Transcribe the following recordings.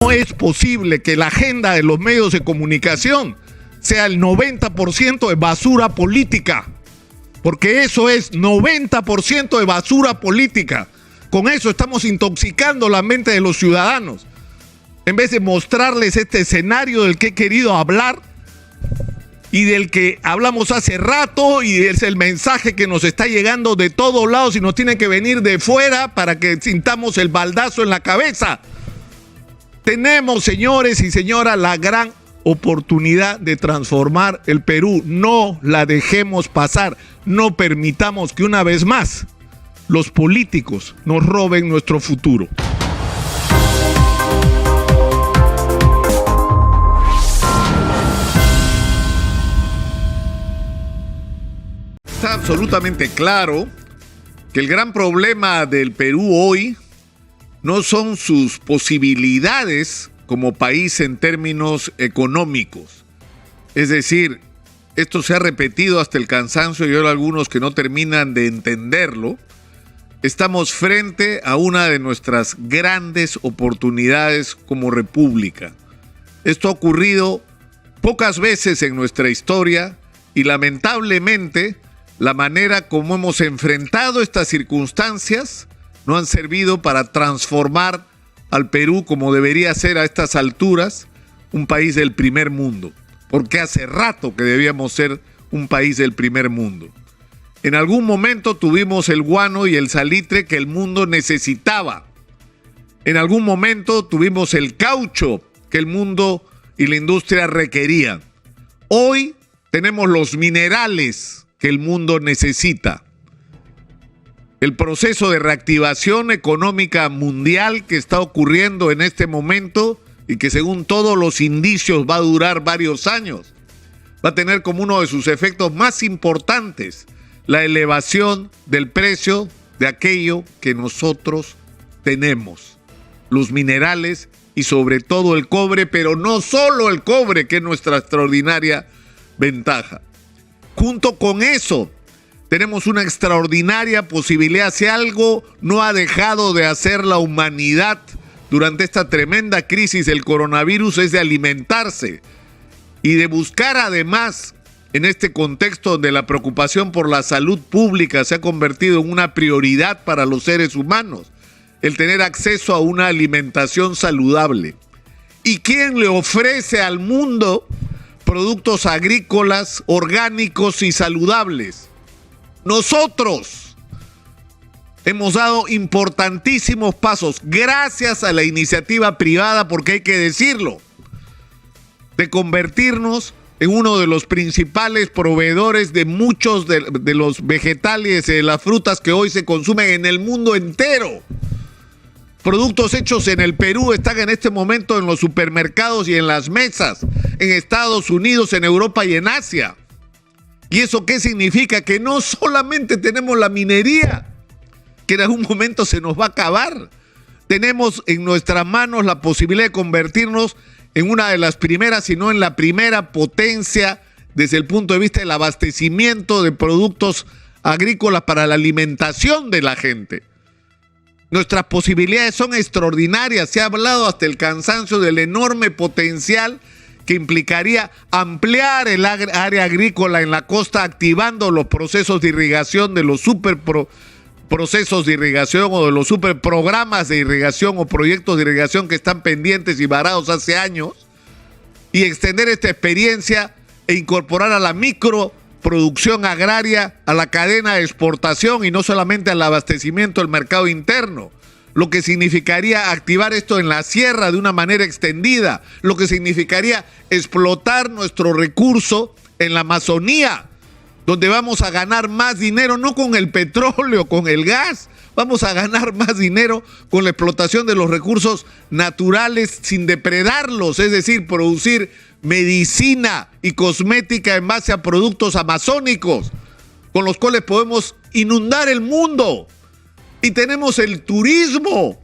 No es posible que la agenda de los medios de comunicación sea el 90% de basura política, porque eso es 90% de basura política. Con eso estamos intoxicando la mente de los ciudadanos. En vez de mostrarles este escenario del que he querido hablar y del que hablamos hace rato, y es el mensaje que nos está llegando de todos lados y nos tiene que venir de fuera para que sintamos el baldazo en la cabeza. Tenemos, señores y señoras, la gran oportunidad de transformar el Perú. No la dejemos pasar. No permitamos que una vez más los políticos nos roben nuestro futuro. Está absolutamente claro que el gran problema del Perú hoy no son sus posibilidades como país en términos económicos. Es decir, esto se ha repetido hasta el cansancio y ahora algunos que no terminan de entenderlo. Estamos frente a una de nuestras grandes oportunidades como república. Esto ha ocurrido pocas veces en nuestra historia y lamentablemente la manera como hemos enfrentado estas circunstancias no han servido para transformar al Perú como debería ser a estas alturas un país del primer mundo, porque hace rato que debíamos ser un país del primer mundo. En algún momento tuvimos el guano y el salitre que el mundo necesitaba. En algún momento tuvimos el caucho que el mundo y la industria requerían. Hoy tenemos los minerales que el mundo necesita. El proceso de reactivación económica mundial que está ocurriendo en este momento y que según todos los indicios va a durar varios años, va a tener como uno de sus efectos más importantes la elevación del precio de aquello que nosotros tenemos, los minerales y sobre todo el cobre, pero no solo el cobre, que es nuestra extraordinaria ventaja. Junto con eso, tenemos una extraordinaria posibilidad. Si algo no ha dejado de hacer la humanidad durante esta tremenda crisis del coronavirus es de alimentarse y de buscar además, en este contexto donde la preocupación por la salud pública se ha convertido en una prioridad para los seres humanos, el tener acceso a una alimentación saludable. ¿Y quién le ofrece al mundo productos agrícolas, orgánicos y saludables? Nosotros hemos dado importantísimos pasos gracias a la iniciativa privada, porque hay que decirlo, de convertirnos en uno de los principales proveedores de muchos de los vegetales y de las frutas que hoy se consumen en el mundo entero. Productos hechos en el Perú están en este momento en los supermercados y en las mesas, en Estados Unidos, en Europa y en Asia. ¿Y eso qué significa? Que no solamente tenemos la minería, que en algún momento se nos va a acabar. Tenemos en nuestras manos la posibilidad de convertirnos en una de las primeras, si no en la primera potencia desde el punto de vista del abastecimiento de productos agrícolas para la alimentación de la gente. Nuestras posibilidades son extraordinarias. Se ha hablado hasta el cansancio del enorme potencial que implicaría ampliar el área agrícola en la costa, activando los procesos de irrigación de los procesos de irrigación o de los superprogramas de irrigación o proyectos de irrigación que están pendientes y varados hace años, y extender esta experiencia e incorporar a la microproducción agraria a la cadena de exportación y no solamente al abastecimiento del mercado interno. Lo que significaría activar esto en la sierra de una manera extendida, lo que significaría explotar nuestro recurso en la Amazonía, donde vamos a ganar más dinero, no con el petróleo, con el gas, vamos a ganar más dinero con la explotación de los recursos naturales sin depredarlos, es decir, producir medicina y cosmética en base a productos amazónicos, con los cuales podemos inundar el mundo. Y tenemos el turismo,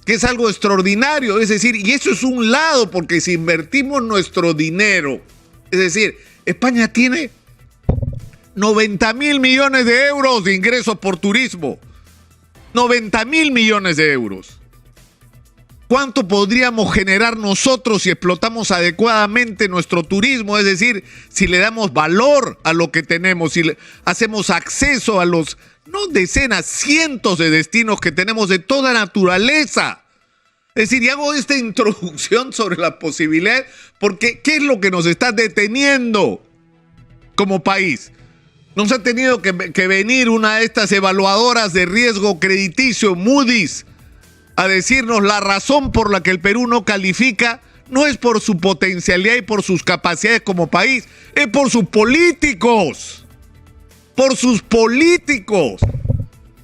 que es algo extraordinario, es decir, y eso es un lado, porque si invertimos nuestro dinero, es decir, España tiene 90.000 millones de euros de ingresos por turismo, 90.000 millones de euros. ¿Cuánto podríamos generar nosotros si explotamos adecuadamente nuestro turismo? Es decir, si le damos valor a lo que tenemos, si le hacemos acceso a los, no decenas, cientos de destinos que tenemos de toda naturaleza. Es decir, y hago esta introducción sobre la posibilidad, porque ¿qué es lo que nos está deteniendo como país? Nos ha tenido que venir una de estas evaluadoras de riesgo crediticio, Moody's, a decirnos la razón por la que el Perú no califica no es por su potencialidad y por sus capacidades como país, es por sus políticos. Por sus políticos.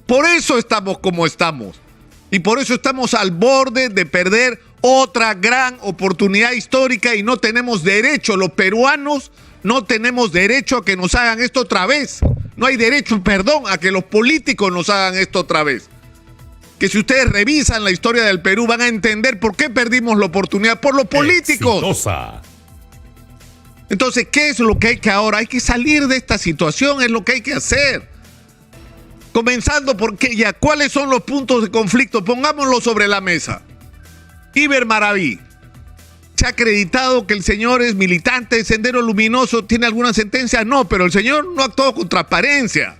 Por eso estamos como estamos. Y por eso estamos al borde de perder otra gran oportunidad histórica y no tenemos derecho, los peruanos no tenemos derecho a que nos hagan esto otra vez. No hay derecho, perdón, a que los políticos nos hagan esto otra vez. Que si ustedes revisan la historia del Perú van a entender por qué perdimos la oportunidad, por los políticos. Exitosa. Entonces, ¿qué es lo que hay que ahora? Hay que salir de esta situación, es lo que hay que hacer. Comenzando porque ya, ¿cuáles son los puntos de conflicto? Pongámoslo sobre la mesa. Iber Maraví. ¿Se ha acreditado que el señor es militante de Sendero Luminoso? ¿Tiene alguna sentencia? No, pero el señor no ha actuado con transparencia.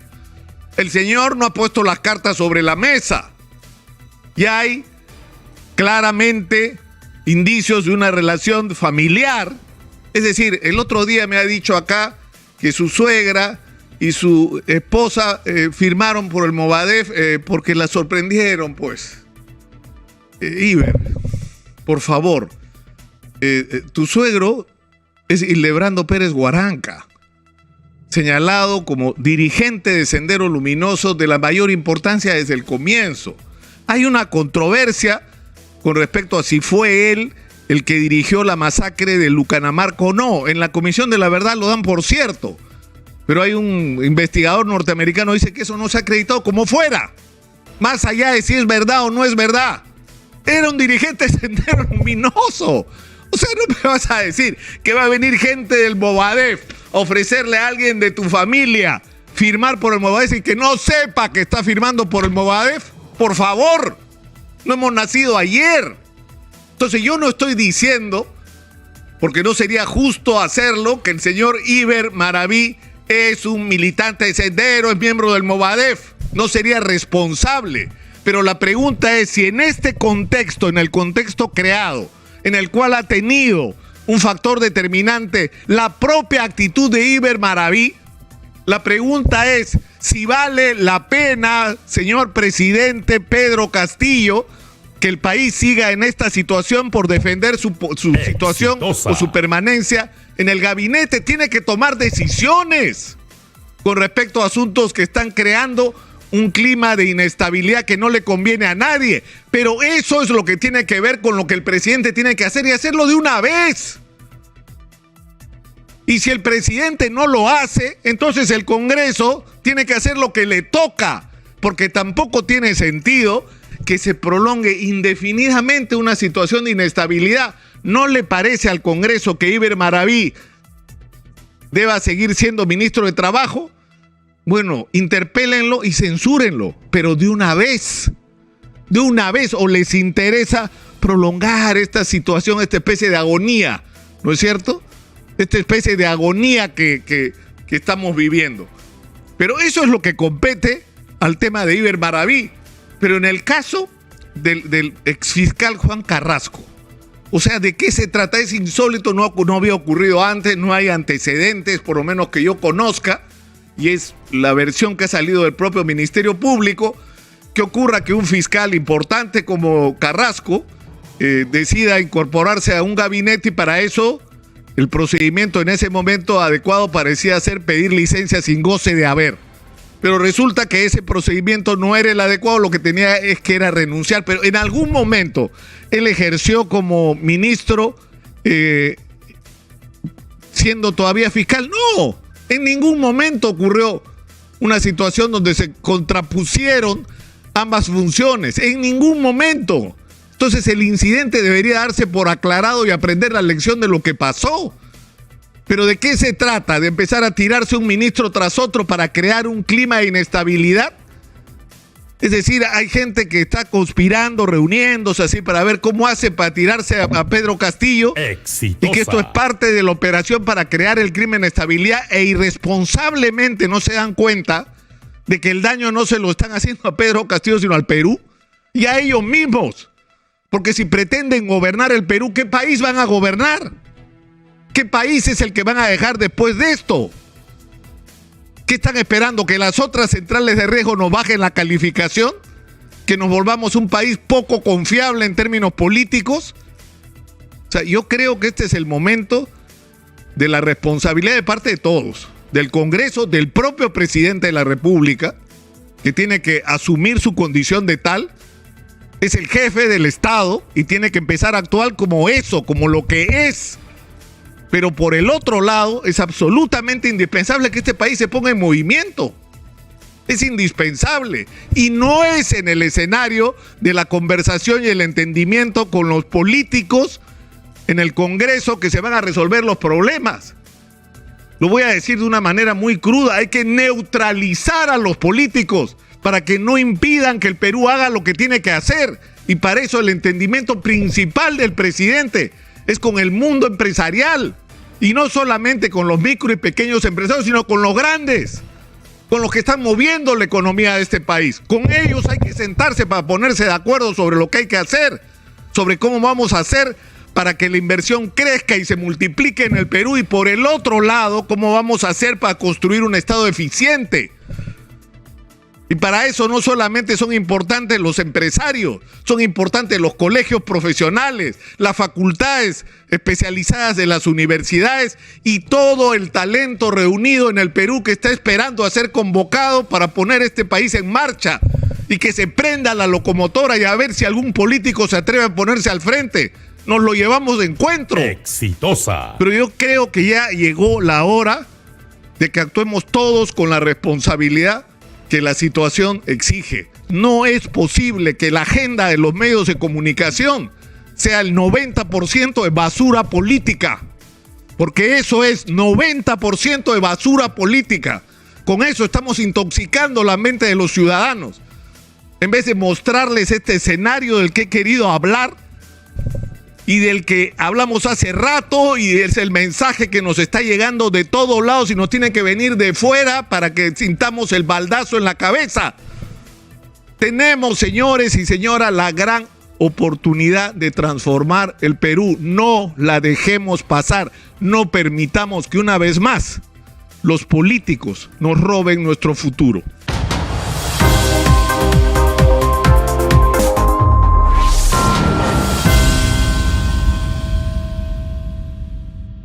El señor no ha puesto las cartas sobre la mesa. Y hay claramente indicios de una relación familiar. Es decir, el otro día me ha dicho acá que su suegra y su esposa firmaron por el Movadef porque la sorprendieron, pues. Iber, por favor, tu suegro es Hildebrando Pérez Guaranca, señalado como dirigente de Sendero Luminoso de la mayor importancia desde el comienzo. Hay una controversia con respecto a si fue él el que dirigió la masacre de Lucanamarca o no. En la Comisión de la Verdad lo dan por cierto, pero hay un investigador norteamericano que dice que eso no se ha acreditado como fuera, más allá de si es verdad o no es verdad. Era un dirigente de Sendero Luminoso. O sea, no me vas a decir que va a venir gente del Movadef a ofrecerle a alguien de tu familia firmar por el Movadef y que no sepa que está firmando por el Movadef. Por favor, no hemos nacido ayer. Entonces yo no estoy diciendo, porque no sería justo hacerlo, que el señor Iber Maraví es un militante de Sendero, es miembro del Movadef. No sería responsable. Pero la pregunta es si en este contexto, en el contexto creado, en el cual ha tenido un factor determinante la propia actitud de Iber Maraví, la pregunta es si vale la pena, señor presidente Pedro Castillo, que el país siga en esta situación por defender su situación o su permanencia en el gabinete. Tiene que tomar decisiones con respecto a asuntos que están creando un clima de inestabilidad que no le conviene a nadie. Pero eso es lo que tiene que ver con lo que el presidente tiene que hacer y hacerlo de una vez. Y si el presidente no lo hace, entonces el Congreso tiene que hacer lo que le toca, porque tampoco tiene sentido que se prolongue indefinidamente una situación de inestabilidad. ¿No le parece al Congreso que Iber Maraví deba seguir siendo ministro de Trabajo? Bueno, interpélenlo y censúrenlo, pero de una vez, o les interesa prolongar esta situación, esta especie de agonía, ¿no es cierto? Esta especie de agonía que estamos viviendo. Pero eso es lo que compete al tema de Iber Maraví. Pero en el caso del exfiscal Juan Carrasco, o sea, ¿de qué se trata? Es insólito, no había ocurrido antes, no hay antecedentes, por lo menos que yo conozca, y es la versión que ha salido del propio Ministerio Público, que ocurra que un fiscal importante como Carrasco decida incorporarse a un gabinete y para eso el procedimiento en ese momento adecuado parecía ser pedir licencia sin goce de haber. Pero resulta que ese procedimiento no era el adecuado, lo que tenía es que era renunciar. Pero en algún momento él ejerció como ministro siendo todavía fiscal. No, en ningún momento ocurrió una situación donde se contrapusieron ambas funciones. En ningún momento. Entonces el incidente debería darse por aclarado y aprender la lección de lo que pasó. ¿Pero de qué se trata? ¿De empezar a tirarse un ministro tras otro para crear un clima de inestabilidad? Es decir, hay gente que está conspirando, reuniéndose así para ver cómo hace para tirarse a Pedro Castillo. Exitosa. Y que esto es parte de la operación para crear el crimen de estabilidad e irresponsablemente no se dan cuenta de que el daño no se lo están haciendo a Pedro Castillo, sino al Perú y a ellos mismos. Porque si pretenden gobernar el Perú, ¿qué país van a gobernar? ¿Qué país es el que van a dejar después de esto? ¿Qué están esperando? ¿Que las otras centrales de riesgo nos bajen la calificación? ¿Que nos volvamos un país poco confiable en términos políticos? O sea, yo creo que este es el momento de la responsabilidad de parte de todos, del Congreso, del propio presidente de la República, que tiene que asumir su condición de tal, es el jefe del Estado y tiene que empezar a actuar como eso, como lo que es. Pero por el otro lado, es absolutamente indispensable que este país se ponga en movimiento. Es indispensable. Y no es en el escenario de la conversación y el entendimiento con los políticos en el Congreso que se van a resolver los problemas. Lo voy a decir de una manera muy cruda. Hay que neutralizar a los políticos para que no impidan que el Perú haga lo que tiene que hacer. Y para eso el entendimiento principal del presidente es con el mundo empresarial. Y no solamente con los micro y pequeños empresarios, sino con los grandes, con los que están moviendo la economía de este país. Con ellos hay que sentarse para ponerse de acuerdo sobre lo que hay que hacer, sobre cómo vamos a hacer para que la inversión crezca y se multiplique en el Perú. Y por el otro lado, cómo vamos a hacer para construir un Estado eficiente. Y para eso no solamente son importantes los empresarios, son importantes los colegios profesionales, las facultades especializadas de las universidades y todo el talento reunido en el Perú que está esperando a ser convocado para poner este país en marcha y que se prenda la locomotora y a ver si algún político se atreve a ponerse al frente. Nos lo llevamos de encuentro. Exitosa. Pero yo creo que ya llegó la hora de que actuemos todos con la responsabilidad que la situación exige. No es posible que la agenda de los medios de comunicación sea el 90% de basura política, porque eso es 90% de basura política. Con eso estamos intoxicando la mente de los ciudadanos. En vez de mostrarles este escenario del que he querido hablar y del que hablamos hace rato, y es el mensaje que nos está llegando de todos lados y nos tiene que venir de fuera para que sintamos el baldazo en la cabeza. Tenemos, señores y señoras, la gran oportunidad de transformar el Perú. No la dejemos pasar. No permitamos que una vez más los políticos nos roben nuestro futuro.